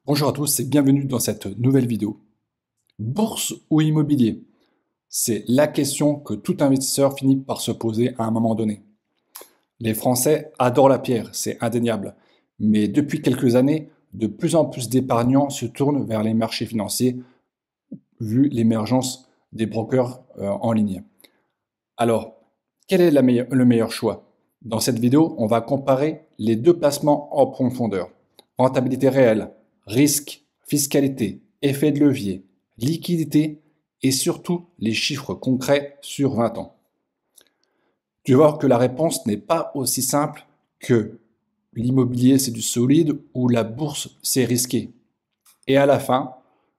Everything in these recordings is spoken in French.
Bonjour à tous et bienvenue dans cette nouvelle vidéo. Bourse ou immobilier? C'est la question que tout investisseur finit par se poser à un moment donné. Les Français adorent la pierre, c'est indéniable. Mais depuis quelques années, de plus en plus d'épargnants se tournent vers les marchés financiers vu l'émergence des brokers en ligne. Alors, quel est le meilleur choix? Dans cette vidéo, on va comparer les deux placements en profondeur. Rentabilité réelle, risque, fiscalité, effet de levier, liquidité et surtout les chiffres concrets sur 20 ans. Tu vas voir que la réponse n'est pas aussi simple que l'immobilier c'est du solide ou la bourse c'est risqué. Et à la fin,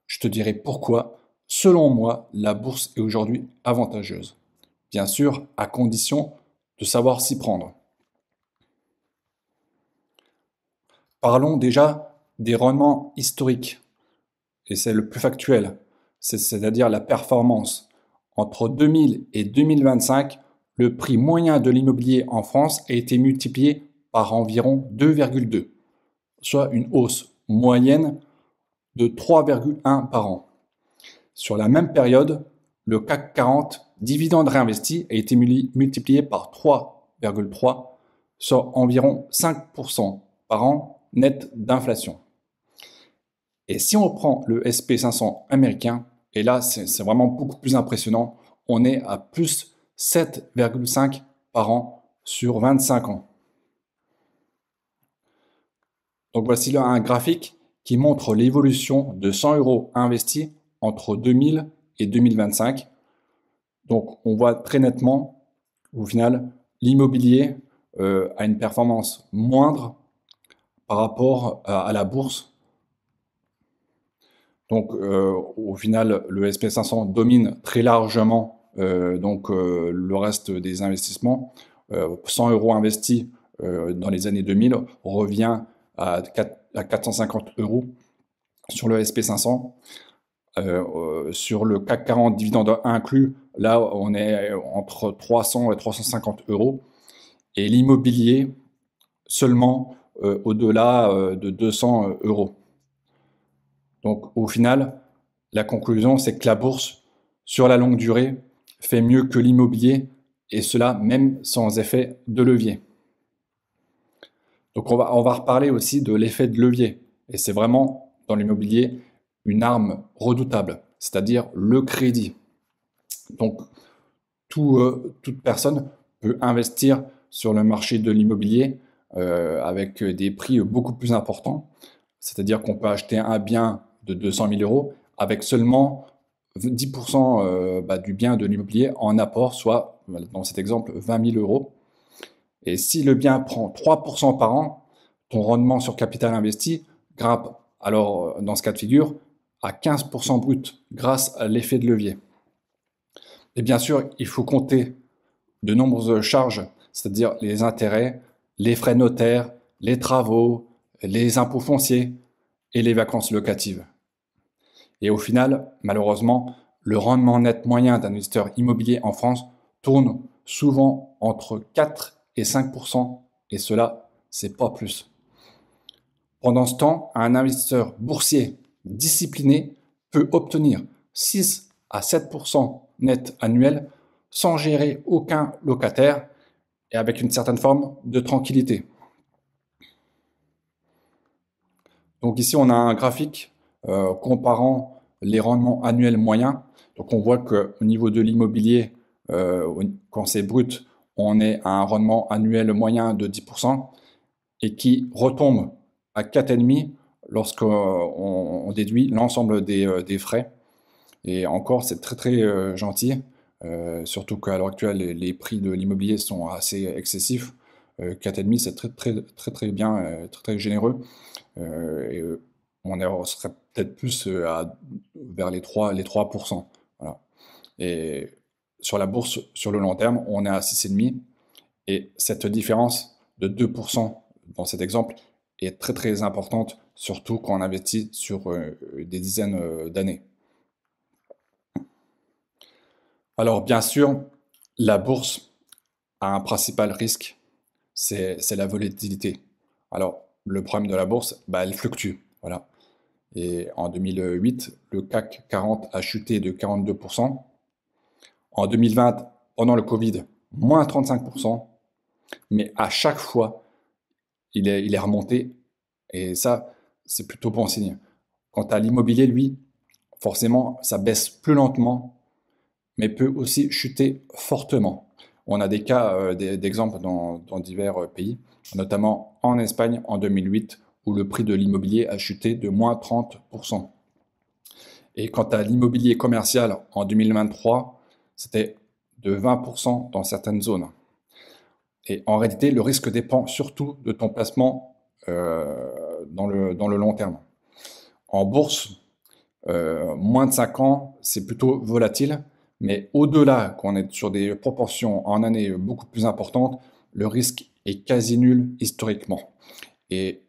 je te dirai pourquoi, selon moi, la bourse est aujourd'hui avantageuse. Bien sûr, à condition de savoir s'y prendre. Parlons déjà des rendements historiques, et c'est le plus factuel, c'est-à-dire la performance. Entre 2000 et 2025, le prix moyen de l'immobilier en France a été multiplié par environ 2,2, soit une hausse moyenne de 3,1 par an. Sur la même période, le CAC 40 dividendes réinvestis a été multiplié par 3,3, soit environ 5% par an net d'inflation. Et si on prend le SP 500 américain, et là c'est vraiment beaucoup plus impressionnant, on est à plus 7,5 par an sur 25 ans. Donc voici là un graphique qui montre l'évolution de 100 euros investis entre 2000 et 2025. Donc on voit très nettement, au final, l'immobilier a une performance moindre par rapport à la bourse. Donc au final, le SP 500 domine très largement le reste des investissements. 100 euros investis dans les années 2000 revient à 450 euros sur le SP 500. Sur le CAC 40 dividende inclus, là on est entre 300 et 350 euros. Et l'immobilier seulement au-delà de 200 euros. Donc au final, la conclusion, c'est que la bourse, sur la longue durée, fait mieux que l'immobilier, et cela même sans effet de levier. Donc on va reparler aussi de l'effet de levier. Et c'est vraiment, dans l'immobilier, une arme redoutable, c'est-à-dire le crédit. Donc toute personne peut investir sur le marché de l'immobilier avec des prix beaucoup plus importants. C'est-à-dire qu'on peut acheter un bien de 200 000 euros avec seulement 10% du bien de l'immobilier en apport, soit dans cet exemple 20 000 euros. Et si le bien prend 3% par an, ton rendement sur capital investi grimpe alors dans ce cas de figure à 15% brut grâce à l'effet de levier. Et bien sûr, il faut compter de nombreuses charges, c'est-à-dire les intérêts, les frais notaires, les travaux, les impôts fonciers et les vacances locatives. Et au final, malheureusement, le rendement net moyen d'un investisseur immobilier en France tourne souvent entre 4 et 5%, et cela, c'est pas plus. Pendant ce temps, un investisseur boursier discipliné peut obtenir 6 à 7% net annuel sans gérer aucun locataire et avec une certaine forme de tranquillité. Donc ici, on a un graphique comparant les rendements annuels moyens. Donc on voit qu'au niveau de l'immobilier, quand c'est brut, on est à un rendement annuel moyen de 10% et qui retombe à 4,5 lorsqu'on déduit l'ensemble des frais. Et encore, c'est très très gentil, surtout qu'à l'heure actuelle, les prix de l'immobilier sont assez excessifs. 4,5, c'est très bien, très généreux. Et on serait peut-être plus vers les 3%. Voilà. Et sur la bourse, sur le long terme, on est à 6,5. Et cette différence de 2% dans cet exemple est très très importante, surtout quand on investit sur des dizaines d'années. Alors bien sûr, la bourse a un principal risque, c'est la volatilité. Alors le problème de la bourse, elle fluctue. Voilà. Et en 2008, le CAC 40 a chuté de 42%. En 2020, pendant le Covid, moins 35%. Mais à chaque fois, il est remonté. Et ça, c'est plutôt bon signe. Quant à l'immobilier, lui, forcément, ça baisse plus lentement, mais peut aussi chuter fortement. On a des cas d'exemples dans divers pays, notamment en Espagne en 2008, où le prix de l'immobilier a chuté de moins 30%. Et quant à l'immobilier commercial en 2023, c'était de 20% dans certaines zones. Et en réalité, le risque dépend surtout de ton placement dans le long terme. En bourse, moins de 5 ans, c'est plutôt volatile, mais au-delà, quand on est sur des proportions en années beaucoup plus importantes, le risque est quasi nul historiquement. Et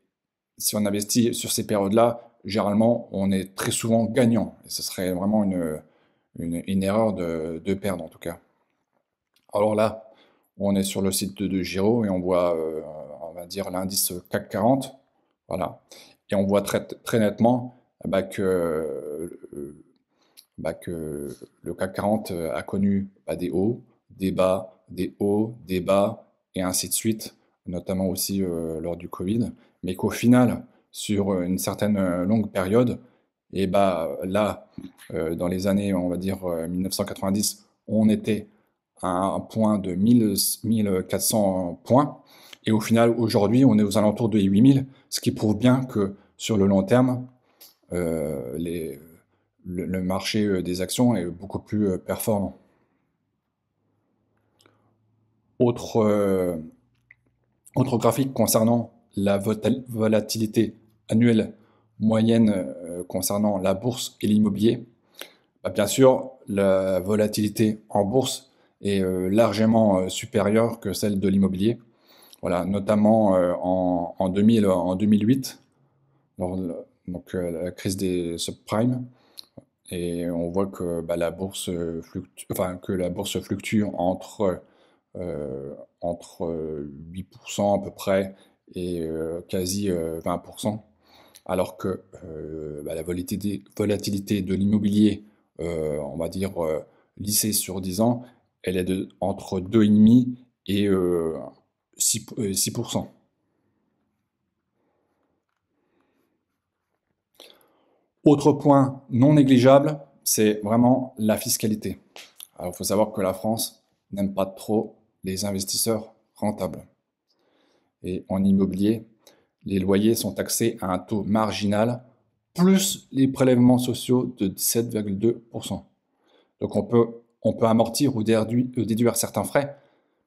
si on investit sur ces périodes-là, généralement, on est très souvent gagnant. Et ce serait vraiment une erreur de perdre, en tout cas. Alors là, on est sur le site de Giro et on voit, on va dire, l'indice CAC 40. Voilà. Et on voit très nettement que le CAC 40 a connu des hauts, des bas, des hauts, des bas, et ainsi de suite, notamment aussi lors du Covid, mais qu'au final, sur une certaine longue période, et là, dans les années, on va dire 1990, on était à un point de 1400 points, et au final, aujourd'hui, on est aux alentours de 8000, ce qui prouve bien que sur le long terme, les le marché des actions est beaucoup plus performant. Autre, autre graphique concernant la volatilité annuelle moyenne concernant la bourse et l'immobilier. Bien sûr, la volatilité en bourse est largement supérieure que celle de l'immobilier. Voilà, notamment en 2008, lors de la crise des subprimes. Et on voit que la bourse fluctue entre 8% à peu près et quasi 20%, alors que la volatilité de l'immobilier, on va dire lissée sur 10 ans, elle est entre 2,5 et 6%. Autre point non négligeable, c'est vraiment la fiscalité. Alors, il faut savoir que la France n'aime pas trop les investisseurs rentables. Et en immobilier, les loyers sont taxés à un taux marginal, plus les prélèvements sociaux de 17,2%. Donc on peut amortir ou déduire certains frais,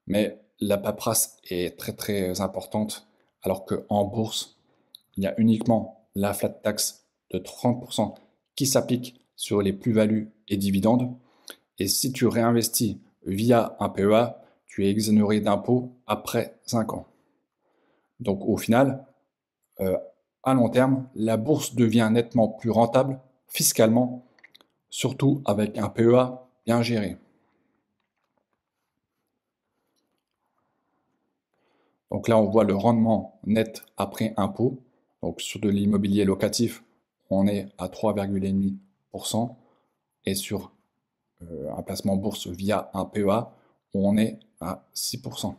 mais la paperasse est très très importante, alors qu'en bourse, il y a uniquement la flat tax de 30% qui s'applique sur les plus-values et dividendes. Et si tu réinvestis via un PEA, tu es exonéré d'impôts après 5 ans. Donc au final, à long terme, la bourse devient nettement plus rentable fiscalement, surtout avec un PEA bien géré. Donc là, on voit le rendement net après impôt. Donc sur de l'immobilier locatif, on est à 3,5%. Et sur un placement bourse via un PEA, on est à 6%.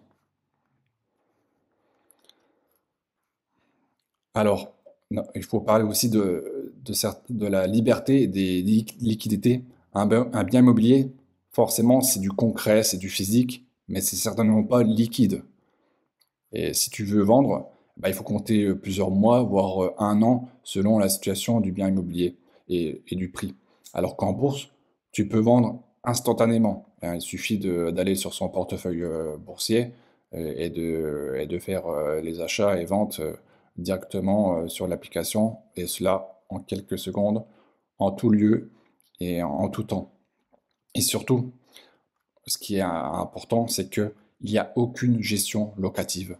Alors, non, il faut parler aussi de la liberté et des liquidités. Un bien immobilier, forcément, c'est du concret, c'est du physique, mais c'est certainement pas liquide. Et si tu veux vendre, il faut compter plusieurs mois, voire un an, selon la situation du bien immobilier et du prix. Alors qu'en bourse, tu peux vendre instantanément. Il suffit d'aller sur son portefeuille boursier et de faire les achats et ventes directement sur l'application, et cela en quelques secondes, en tout lieu et en tout temps. Et surtout, ce qui est important, c'est qu'il n'y a aucune gestion locative.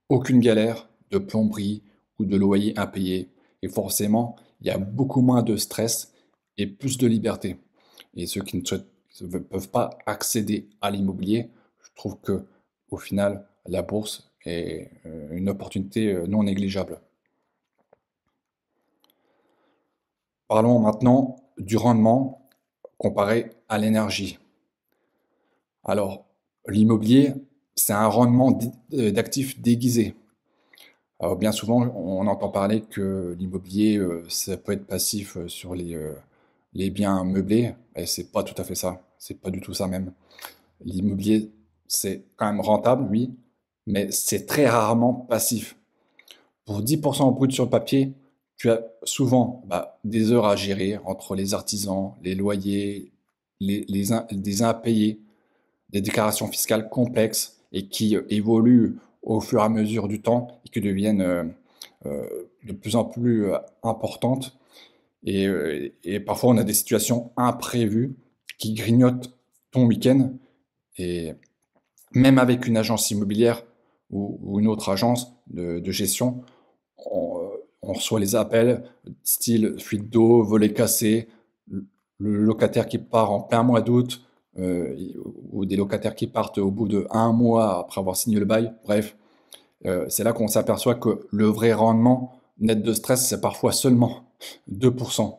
Aucune galère de plomberie ou de loyer impayé. Et forcément, il y a beaucoup moins de stress et plus de liberté. Et ceux qui ne peuvent pas accéder à l'immobilier, je trouve que au final, la bourse est une opportunité non négligeable. Parlons maintenant du rendement comparé à l'énergie. Alors, l'immobilier, c'est un rendement d'actifs déguisé. Alors, bien souvent, on entend parler que l'immobilier, ça peut être passif sur les biens meublés, et c'est pas tout à fait ça. C'est pas du tout ça même. L'immobilier, c'est quand même rentable, oui, mais c'est très rarement passif. Pour 10% brut sur le papier, tu as souvent des heures à gérer entre les artisans, les loyers, des impayés, des déclarations fiscales complexes et qui évoluent au fur et à mesure du temps et qui deviennent de plus en plus importantes. Et parfois, on a des situations imprévues qui grignotent ton week-end. Et même avec une agence immobilière ou une autre agence de gestion, on reçoit les appels style fuite d'eau, volet cassé, le locataire qui part en plein mois d'août, ou des locataires qui partent au bout de 1 mois après avoir signé le bail. Bref, c'est là qu'on s'aperçoit que le vrai rendement net de stress, c'est parfois seulement 2%.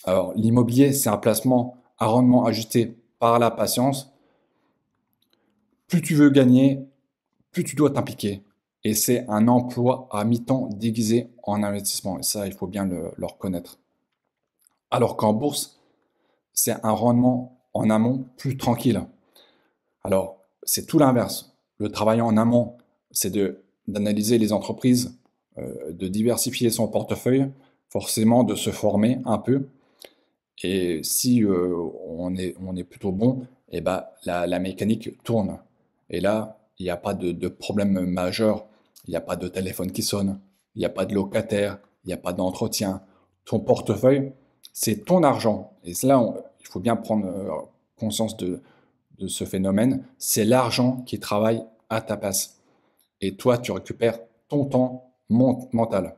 Alors, l'immobilier, c'est un placement à rendement ajusté par la patience. Plus tu veux gagner, plus tu dois t'impliquer. Et c'est un emploi à mi-temps déguisé en investissement. Et ça, il faut bien le reconnaître. Alors qu'en bourse, c'est un rendement en amont plus tranquille. Alors, c'est tout l'inverse. Le travail en amont, c'est d'analyser les entreprises, de diversifier son portefeuille, forcément de se former un peu. Et si on est plutôt bon, et la mécanique tourne. Et là, il n'y a pas de problème majeur. Il n'y a pas de téléphone qui sonne. Il n'y a pas de locataire. Il n'y a pas d'entretien. Ton portefeuille, c'est ton argent. Et là, il faut bien prendre conscience de ce phénomène. C'est l'argent qui travaille à ta place. Et toi, tu récupères ton temps mental.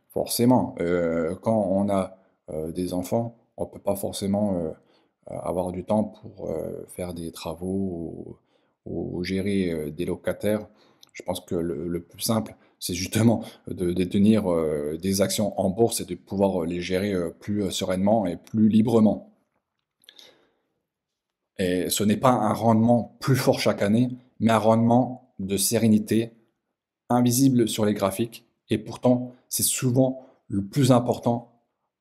Forcément, quand on a des enfants, on ne peut pas forcément avoir du temps pour faire des travaux ou gérer des locataires. Je pense que le plus simple, c'est justement de détenir des actions en bourse et de pouvoir les gérer plus sereinement et plus librement. Et ce n'est pas un rendement plus fort chaque année, mais un rendement de sérénité invisible sur les graphiques. Et pourtant, c'est souvent le plus important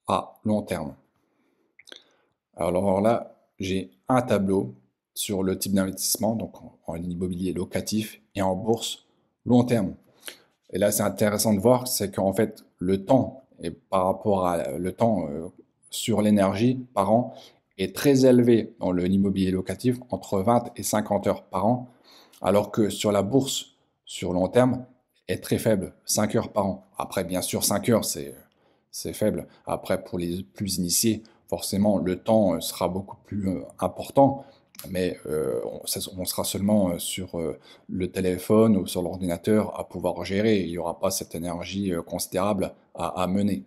à long terme. Alors là, j'ai un tableau sur le type d'investissement, donc en immobilier locatif et en bourse long terme. Et là, c'est intéressant de voir, c'est qu'en fait, le temps, et par rapport à le temps sur l'énergie par an, est très élevé dans l'immobilier locatif, entre 20 et 50 heures par an, alors que sur la bourse, sur long terme, est très faible, 5 heures par an. Après, bien sûr, 5 heures, c'est faible. Après, pour les plus initiés, forcément, le temps sera beaucoup plus important, mais on sera seulement sur le téléphone ou sur l'ordinateur à pouvoir gérer. Il n'y aura pas cette énergie considérable à mener.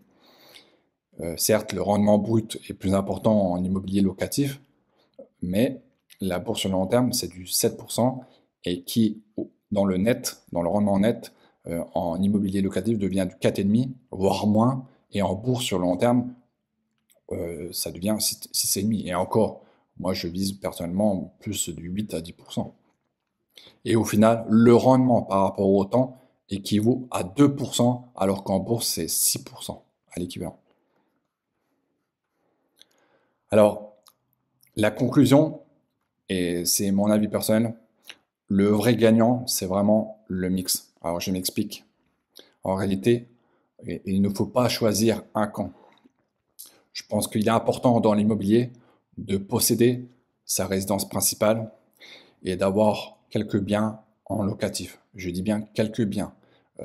Certes, le rendement brut est plus important en immobilier locatif, mais la bourse sur le long terme, c'est du 7% et qui, dans le net, dans le rendement net, en immobilier locatif devient du 4,5, voire moins, et en bourse sur le long terme, ça devient 6,5. Et encore, moi je vise personnellement plus du 8 à 10%. Et au final, le rendement par rapport au temps équivaut à 2%, alors qu'en bourse c'est 6% à l'équivalent. Alors, la conclusion, et c'est mon avis personnel, le vrai gagnant, c'est vraiment le mix. Alors je m'explique. En réalité, il ne faut pas choisir un camp. Je pense qu'il est important dans l'immobilier de posséder sa résidence principale et d'avoir quelques biens en locatif. Je dis bien quelques biens,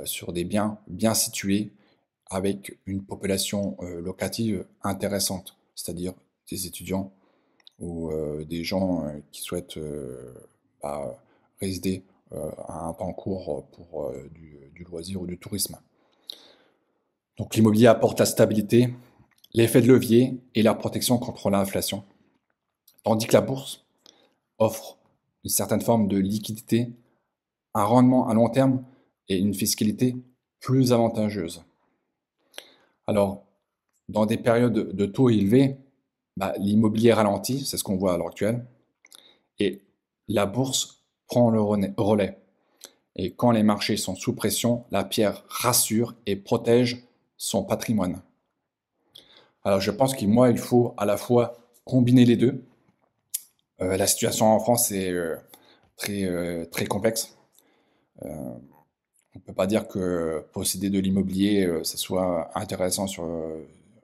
sur des biens bien situés avec une population locative intéressante, c'est-à-dire des étudiants ou des gens qui souhaitent résider à un temps court pour du loisir ou du tourisme. Donc l'immobilier apporte la stabilité, l'effet de levier et la protection contre l'inflation. Tandis que la bourse offre une certaine forme de liquidité, un rendement à long terme et une fiscalité plus avantageuse. Alors, dans des périodes de taux élevés, l'immobilier ralentit, c'est ce qu'on voit à l'heure actuelle, et la bourse prend le relais. Et quand les marchés sont sous pression, la pierre rassure et protège son patrimoine. Alors je pense qu'il faut à la fois combiner les deux. La situation en France est très complexe. Euh, on ne peut pas dire que posséder de l'immobilier, ça soit intéressant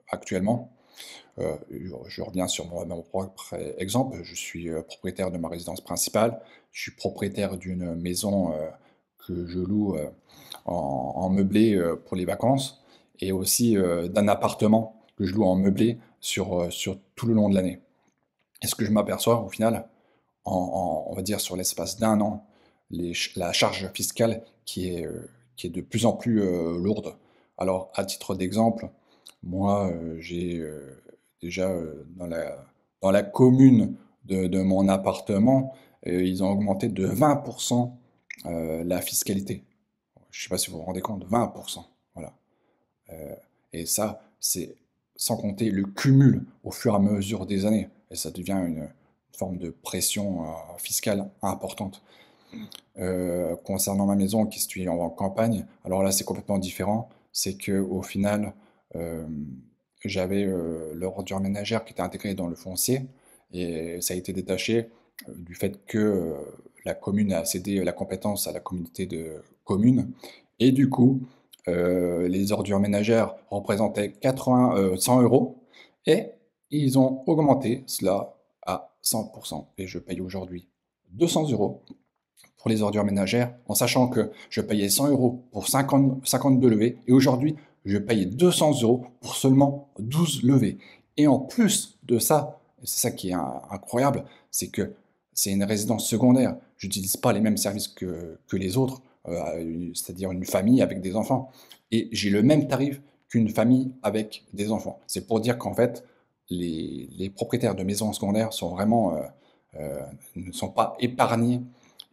actuellement. Je reviens sur mon propre exemple. Je suis propriétaire de ma résidence principale. Je suis propriétaire d'une maison que je loue en meublé pour les vacances et aussi d'un appartement que je loue en meublé sur tout le long de l'année. Et ce que je m'aperçois au final, on va dire sur l'espace d'un an, la charge fiscale qui est de plus en plus lourde. Alors, à titre d'exemple, moi, j'ai déjà dans la commune de mon appartement, ils ont augmenté de 20% la fiscalité. Je ne sais pas si vous vous rendez compte, 20%. Voilà. Et ça, c'est sans compter le cumul au fur et à mesure des années. Et ça devient une forme de pression fiscale importante. Concernant ma maison qui se situe en campagne, alors là c'est complètement différent. C'est que au final, euh, j'avais l'ordure ménagère qui était intégrée dans le foncier et ça a été détaché du fait que la commune a cédé la compétence à la communauté de communes et du coup les ordures ménagères représentaient 100 euros et ils ont augmenté cela à 100% et je paye aujourd'hui 200 euros pour les ordures ménagères, en sachant que je payais 100 euros pour 52 levées, et aujourd'hui, je paye 200 euros pour seulement 12 levées. Et en plus de ça, et c'est ça qui est incroyable, c'est que c'est une résidence secondaire. Je n'utilise pas les mêmes services que les autres, c'est-à-dire une famille avec des enfants. Et j'ai le même tarif qu'une famille avec des enfants. C'est pour dire qu'en fait, les propriétaires de maisons secondaires sont vraiment, ne sont pas épargnés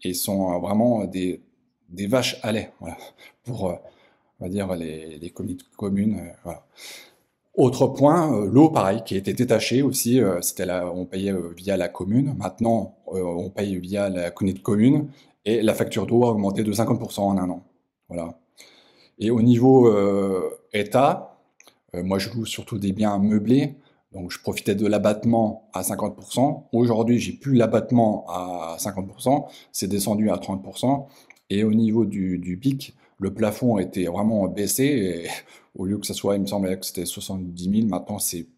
et sont vraiment des vaches à lait, voilà, pour, on va dire, les communes. Voilà. Autre point, l'eau, pareil, qui a été détachée aussi, on payait via la commune, maintenant on paye via la communauté de communes, et la facture d'eau a augmenté de 50% en un an. Voilà. Et au niveau État, moi je loue surtout des biens meublés, donc je profitais de l'abattement à 50%. Aujourd'hui, j'ai plus l'abattement à 50%, c'est descendu à 30%. Et au niveau du PIC, le plafond a été vraiment baissé. Et au lieu que ça soit, il me semblait que c'était 70 000, maintenant c'est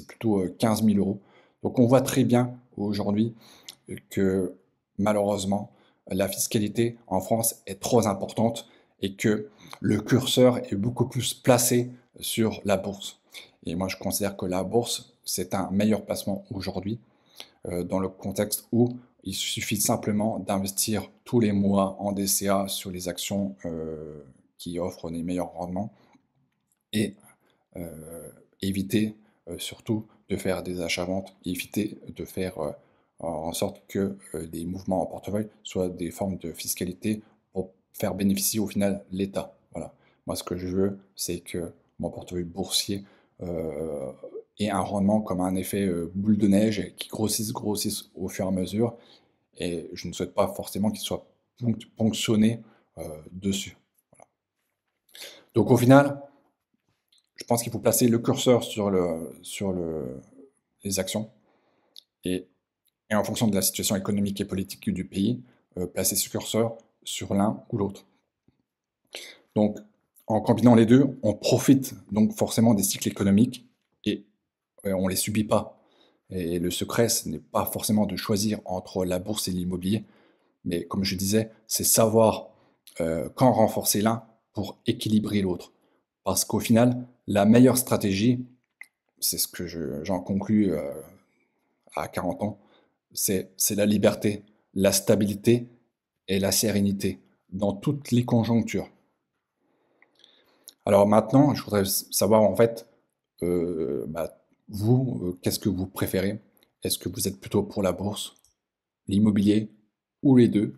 plutôt 15 000 euros. Donc on voit très bien aujourd'hui que malheureusement, la fiscalité en France est trop importante et que le curseur est beaucoup plus placé sur la bourse. Et moi, je considère que la bourse, c'est un meilleur placement aujourd'hui, dans le contexte où il suffit simplement d'investir tous les mois en DCA sur les actions qui offrent les meilleurs rendements et éviter surtout de faire des achats-ventes, éviter de faire en sorte que les mouvements en portefeuille soient des formes de fiscalité pour faire bénéficier au final l'État. Voilà. Moi, ce que je veux, c'est que mon portefeuille boursier euh, ait un rendement comme un effet boule de neige qui grossisse au fur et à mesure. Et je ne souhaite pas forcément qu'il soit ponctionné dessus. Voilà. Donc au final, je pense qu'il faut placer le curseur les actions et, et en fonction de la situation économique et politique du pays, placer ce curseur sur l'un ou l'autre. Donc, en combinant les deux, on profite donc forcément des cycles économiques et on ne les subit pas. Et le secret, ce n'est pas forcément de choisir entre la bourse et l'immobilier, mais comme je disais, c'est savoir quand renforcer l'un pour équilibrer l'autre. Parce qu'au final, la meilleure stratégie, c'est ce que j'en conclus à 40 ans, c'est la liberté, la stabilité et la sérénité dans toutes les conjonctures. Alors maintenant, je voudrais savoir en fait, vous, qu'est-ce que vous préférez? Est-ce que vous êtes plutôt pour la bourse, l'immobilier ou les deux?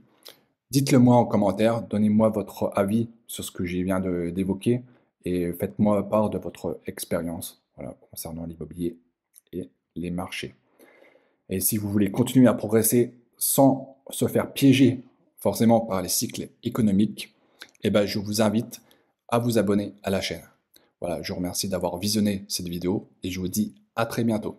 Dites-le moi en commentaire, donnez-moi votre avis sur ce que je viens d'évoquer et faites-moi part de votre expérience. voilà, concernant l'immobilier et les marchés. Et si vous voulez continuer à progresser sans se faire piéger forcément par les cycles économiques, eh ben, je vous invite à vous abonner à la chaîne. Voilà, je vous remercie d'avoir visionné cette vidéo et je vous dis à très bientôt.